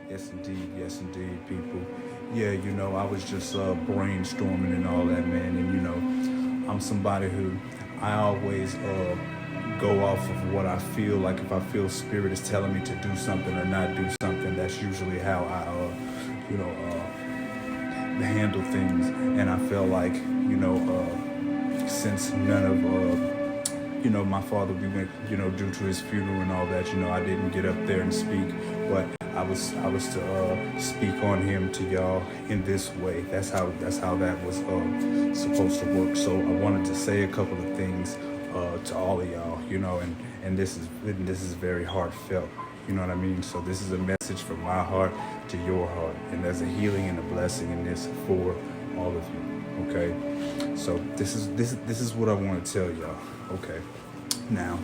Yes indeed, people. Yeah, I was just brainstorming and all that, man. And I'm somebody who I always go off of what I feel. Like if I feel spirit is telling me to do something or not do something, that's usually how I, you know, handle things. And I feel like, since none of my father, we went, due to his funeral and all that, I didn't get up there and speak, but I was to speak on him to y'all in this way. That's how that was supposed to work. So I wanted to say a couple of things to all of y'all, and this is very heartfelt. You know what I mean? So this is a message from my heart to your heart, and there's a healing and a blessing in this for all of you. Okay, so this is what I want to tell y'all. Okay, now,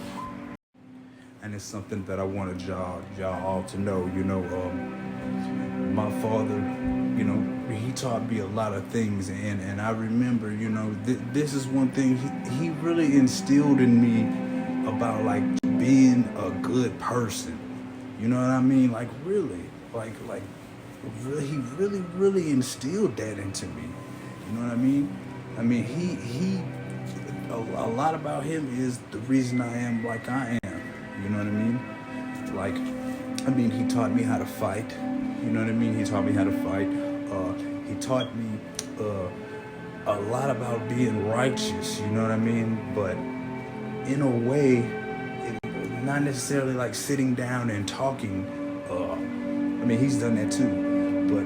and it's something that I wanted y'all all to know. My father, he taught me a lot of things, and I remember, this is one thing he really instilled in me about like being a good person. You know what I mean? Like really, like really, he really instilled that into me. You know what I mean? I mean, he a lot about him is the reason I am like I am. You know what I mean? Like, he taught me how to fight. You know what I mean? He taught me how to fight. He taught me a lot about being righteous. You know what I mean? But in a way, not necessarily like sitting down and talking. He's done that too. But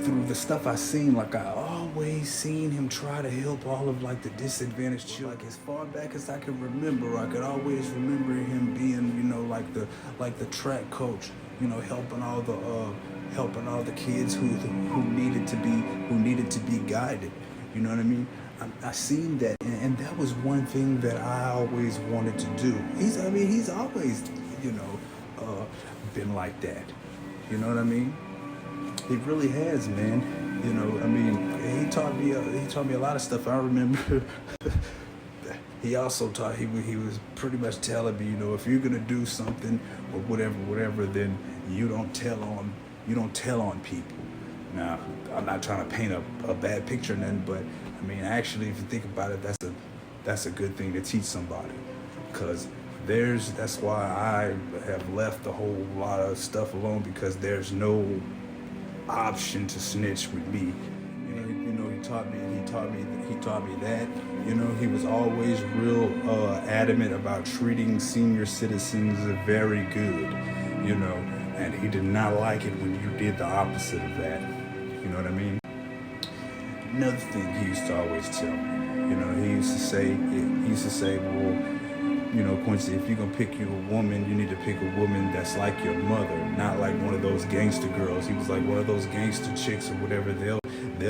through the stuff I seen, like I always seen him try to help all of like the disadvantaged children. Like as far back as I can remember, I could always remember him being, like the track coach, helping all the kids who needed to be guided. You know what I mean? I seen that, and that was one thing that I always wanted to do. He's always, been like that. You know what I mean? He really has, man. He taught me a lot of stuff. I remember he also taught he was pretty much telling me, if you're gonna do something or whatever, then you don't tell on people. Now, I'm not trying to paint a bad picture or nothing, but actually, if you think about it, that's a good thing to teach somebody, because that's why I have left a whole lot of stuff alone, because there's no option to snitch with me. He taught me that. He was always real adamant about treating senior citizens very good. And he did not like it when you did the opposite of that. You know what I mean? Another thing he used to always tell me, he used to say, well, Quincy, if you're gonna pick you a woman, you need to pick a woman that's like your mother, not like one of those gangster girls. He was like, one of those gangster chicks or whatever, they'll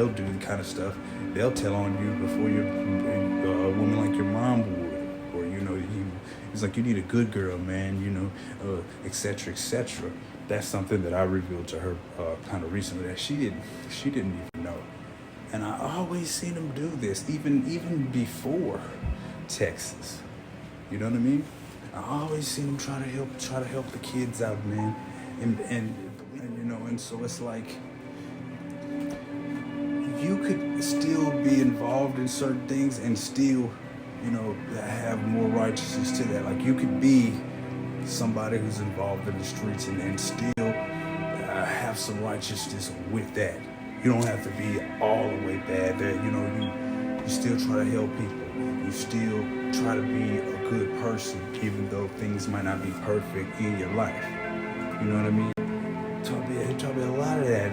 do the kind of stuff. They'll tell on you before a woman like your mom would. Or, he's like, you need a good girl, man, et cetera, et cetera. That's something that I revealed to her kind of recently that she didn't even know. And I always seen him do this, even before Texas. You know what I mean? I always seen him try to help the kids out, man. And so it's like you could still be involved in certain things and still, have more righteousness to that. Like you could be somebody who's involved in the streets and still have some righteousness with that. You don't have to be all the way bad. That you still try to help people. You still try to be a good person, even though things might not be perfect in your life. You know what I mean? He taught me a lot of that,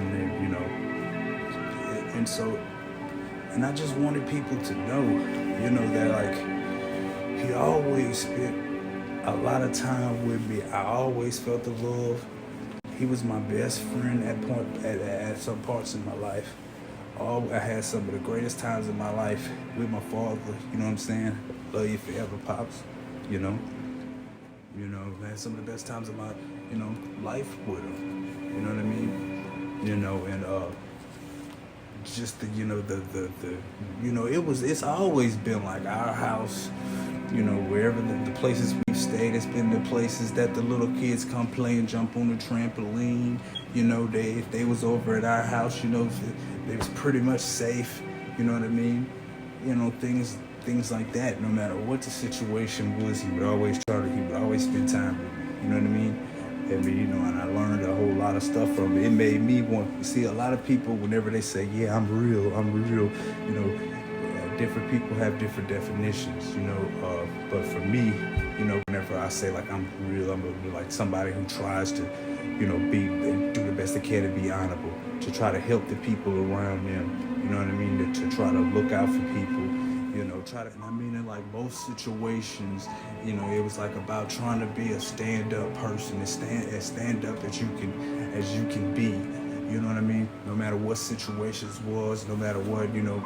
and I just wanted people to know, that like he always spent a lot of time with me. I always felt the love. He was my best friend at some parts in my life. I had some of the greatest times in my life with my father. You know what I'm saying? Love you forever, Pops. I had some of the best times of my, life with him. You know what I mean? And just the, it's always been like our house. You know, wherever the places we've stayed, it's been the places that the little kids come play and jump on the trampoline. You know, if they was over at our house, you know, they was pretty much safe. You know what I mean? You know, things like that. No matter what the situation was, he would always spend time with me. You know what I mean? You know, and I learned a whole lot of stuff from it. It made me want to see a lot of people whenever they say, yeah, I'm real, you know, different people have different definitions, you know, but for me, you know, whenever I say like I'm real, I'm like somebody who tries to, you know, do the best they can to be honorable, to try to help the people around them, you know what I mean, to try to look out for people, you know, I mean, in like most situations, you know, it was like about trying to be a stand-up person, as stand up as you can be, you know what I mean, no matter what situations was, no matter what, you know,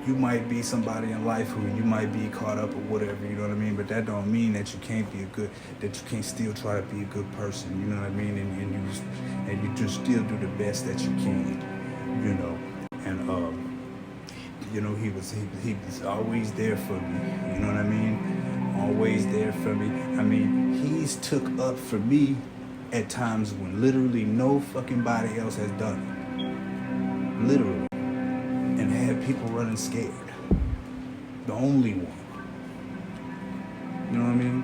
you might be somebody in life who you might be caught up or whatever, you know what I mean? But that don't mean that you can't still try to be a good person, you know what I mean? And you just still do the best that you can, you know. And you know, he was always there for me, you know what I mean? Always there for me. I mean, he's took up for me at times when literally no fucking body else has done it. Literally. And had people running scared. The only one. You know what I mean?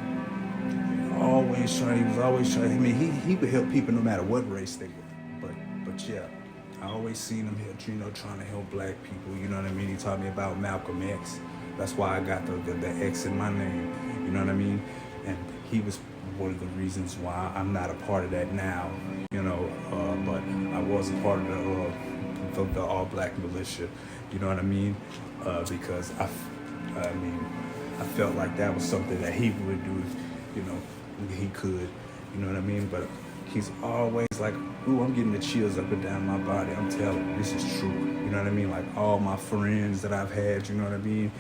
He was always trying. I mean, he would help people no matter what race they were. But yeah, I always seen him here, you know, trying to help black people. You know what I mean? He taught me about Malcolm X. That's why I got the X in my name. You know what I mean? And he was one of the reasons why I'm not a part of that now. You know, but I was a part of the all black militia. You know what I mean? Because I felt like that was something that he would do if, you know, he could. You know what I mean? But he's always like, ooh, I'm getting the chills up and down my body. I'm telling you, this is true. You know what I mean? Like all my friends that I've had, you know what I mean?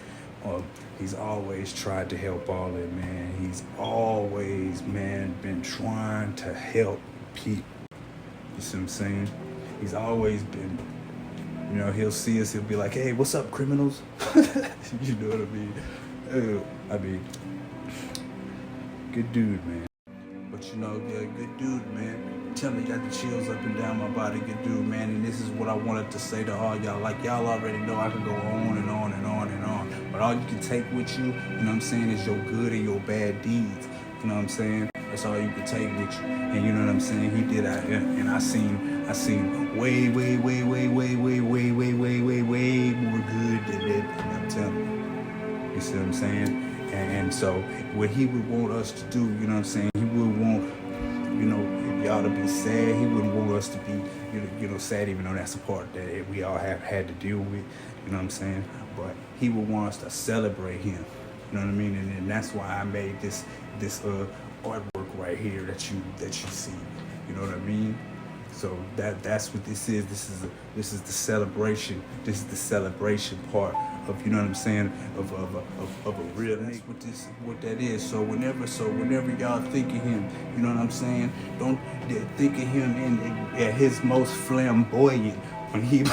He's always tried to help all that, man. He's always, man, been trying to help people. You see what I'm saying? He's always been, you know, he'll see us, he'll be like, hey, what's up, criminals? You know what I mean? Good dude, man. But you know, yeah, good dude, man. Tell me, got the chills up and down my body, good dude, man. And this is what I wanted to say to all y'all. Like, y'all already know I can go on and on and on and on. But all you can take with you, you know what I'm saying, is your good and your bad deeds. You know what I'm saying? That's all you can take with you. And you know what I'm saying? He did that. And I seen way more good than that. I'm telling you. You see what I'm saying? And so what he would want us to do, you know what I'm saying? He would want, you know, y'all to be sad. He wouldn't want us to be, you know, sad, even though that's a part that we all have had to deal with. You know what I'm saying? But he would want us to celebrate him. You know what I mean? And that's why I made this artwork right here that you see. You know what I mean? So that's what this is. This is the celebration. This is the celebration part of, you know what I'm saying, of a real nigga. What that is. So whenever y'all think of him, you know what I'm saying, don't think of him at his most flamboyant when he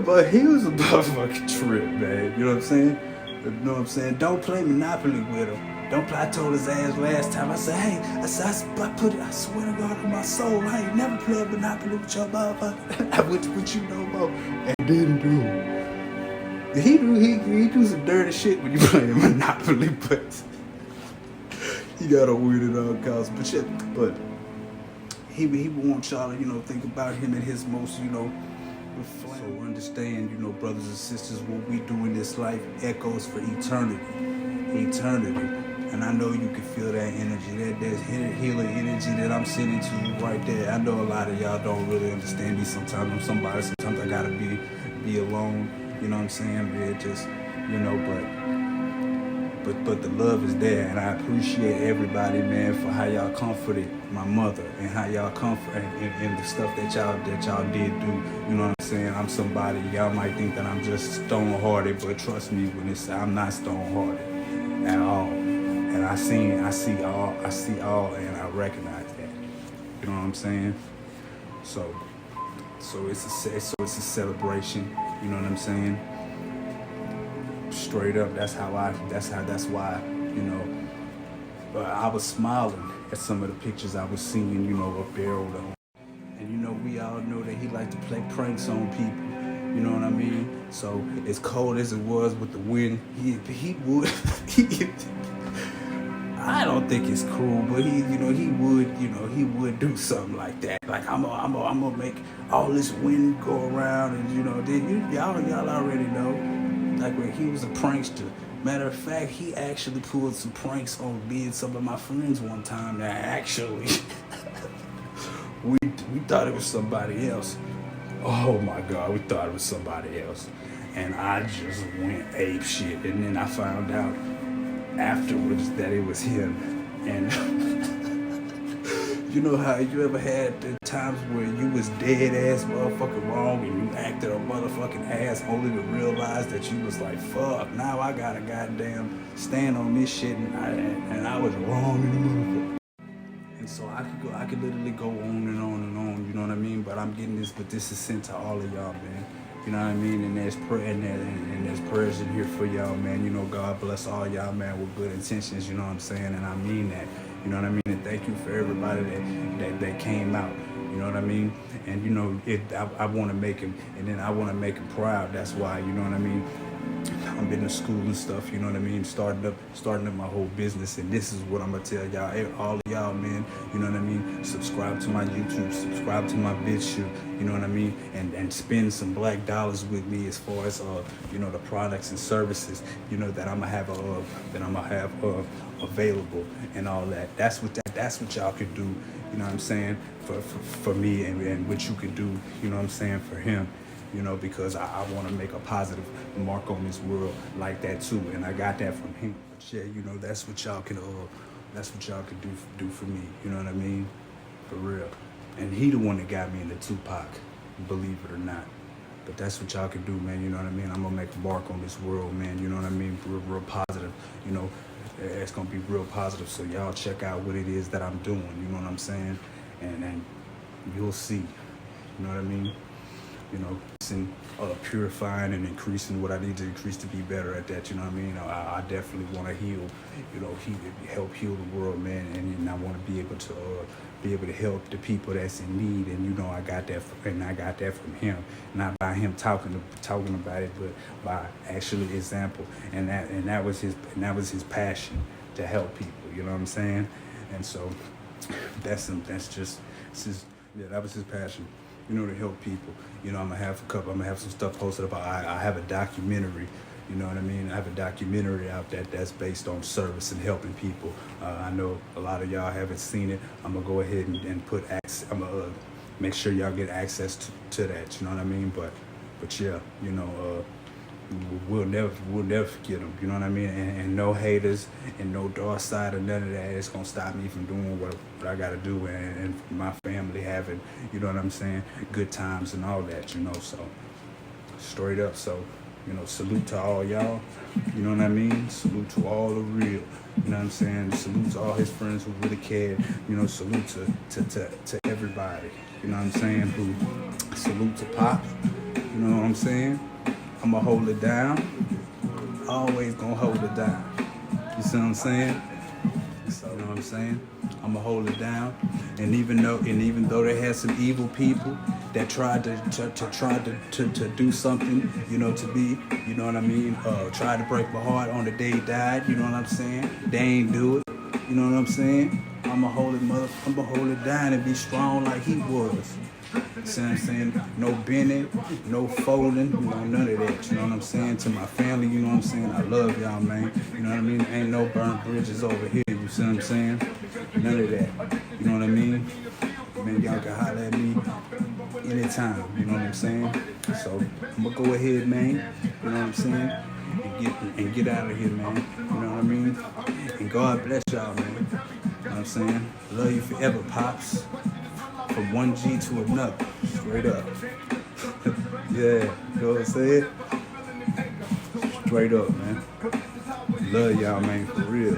but he was a motherfucking trip, man. You know what I'm saying? You know what I'm saying? Don't play Monopoly with him. Don't play. I told his ass last time. I said, hey, I swear to God on my soul, I ain't never played Monopoly with your motherfucker. I went with you no more. And didn't do. He do some dirty shit when you play Monopoly, but he gotta win at all costs. But he would want y'all to, you know, think about him at his most, you know. So understand, you know, brothers and sisters, what we do in this life echoes for eternity. And I know you can feel that energy, there's healing energy that I'm sending to you right there. I know a lot of y'all don't really understand me sometimes. I'm somebody, sometimes I gotta be alone, you know what I'm saying? It just, you know, but the love is there, and I appreciate everybody, man, for how y'all comforted my mother and how y'all comfort and the stuff that y'all did do. You know what I'm saying? I'm somebody, y'all might think that I'm just stone-hearted, but trust me when I'm not stone-hearted at all. And I see all, and I recognize that. You know what I'm saying? So So it's a celebration. You know what I'm saying? Straight up, that's why, you know. But I was smiling at some of the pictures I was seeing, you know, up there. And you know, we all know that he liked to play pranks on people. You know what I mean? So as cold as it was with the wind, he would. I don't think it's cool, but he would do something like that. Like I'm gonna make all this wind go around, and you know, y'all already know. Like when he was a prankster. Matter of fact, he actually pulled some pranks on me and some of my friends one time. That actually, we thought it was somebody else. Oh my God, we thought it was somebody else, and I just went ape shit. And then I found out afterwards that it was him. And you know how you ever had the times where you was dead ass motherfucking wrong and you acted a motherfucking ass only to realize that you was like, fuck, now I gotta goddamn stand on this shit and I was wrong in the motherfucker. And so I could literally go on and on and on, you know what I mean? But I'm getting this, but this is sent to all of y'all, man. You know what I mean? And there's there's prayers in here for y'all, man. You know, God bless all y'all, man, with good intentions, you know what I'm saying? And I mean that. You know what I mean? And thank you for everybody that came out. You know what I mean? And you know, I want to make him, and then I want to make him proud. That's why, you know what I mean? I'm in the school and stuff, you know what I mean? Starting up my whole business, and this is what I'm gonna tell y'all, all of y'all, man. You know what I mean? Subscribe to my YouTube, subscribe to my BitChute, you know what I mean? And spend some black dollars with me as far as you know, the products and services, you know, that I'm gonna have available and all that. That's what y'all could do, you know what I'm saying? For me, and what you could do, you know what I'm saying, for him. You know, because I want to make a positive mark on this world like that too, and I got that from him. But yeah, you know, that's what y'all can do for me. You know what I mean? For real. And he the one that got me into Tupac, believe it or not. But that's what y'all can do, man. You know what I mean? I'm gonna make a mark on this world, man. You know what I mean? Real positive. You know, it's gonna be real positive. So y'all check out what it is that I'm doing. You know what I'm saying? And you'll see. You know what I mean? You know, purifying and increasing what I need to increase to be better at that. You know what I mean? I definitely want to heal. You know, help heal the world, man, and I want to be able to help the people that's in need. And you know, I got that from him, not by him talking about it, but by actually example. And that was his passion, to help people. You know what I'm saying? And so that was his passion. You know, to help people. You know, I'm gonna have some stuff posted about. I have a documentary. You know what I mean? I have a documentary out that's based on service and helping people. I know a lot of y'all haven't seen it. I'm gonna go ahead and put I'm gonna make sure y'all get access to that. You know what I mean? But yeah, you know, we'll never forget them. You know what I mean? And no haters and no dark side or none of that. It's gonna stop me from doing what I gotta do, and my family having, you know what I'm saying, good times and all that. You know, so straight up. So, you know, salute to all y'all. You know what I mean? Salute to all the real. You know what I'm saying? Salute to all his friends who really cared. You know, salute to everybody. You know what I'm saying? Salute to Pop. You know what I'm saying? I'm gonna hold it down. Always gonna hold it down. You see what I'm saying? You know what I'm saying? I'm gonna hold it down. And even though they had some evil people that tried to do something, you know, to be, you know what I mean, tried to break my heart on the day he died, you know what I'm saying? They ain't do it. You know what I'm saying? I'm gonna hold it down and be strong like he was. See what I'm saying? No bending, no folding, you know, none of that. You know what I'm saying? To my family, you know what I'm saying? I love y'all, man. You know what I mean? Ain't no burnt bridges over here, you see what I'm saying? None of that. You know what I mean? Man, y'all can holler at me anytime, you know what I'm saying? So I'm gonna go ahead, man, you know what I'm saying? And get out of here, man. You know what I mean? And God bless y'all, man. You know what I'm saying? Love you forever, Pops. From one G to another, straight up. Yeah, you know what I'm saying? Straight up, man. Love y'all, man, for real.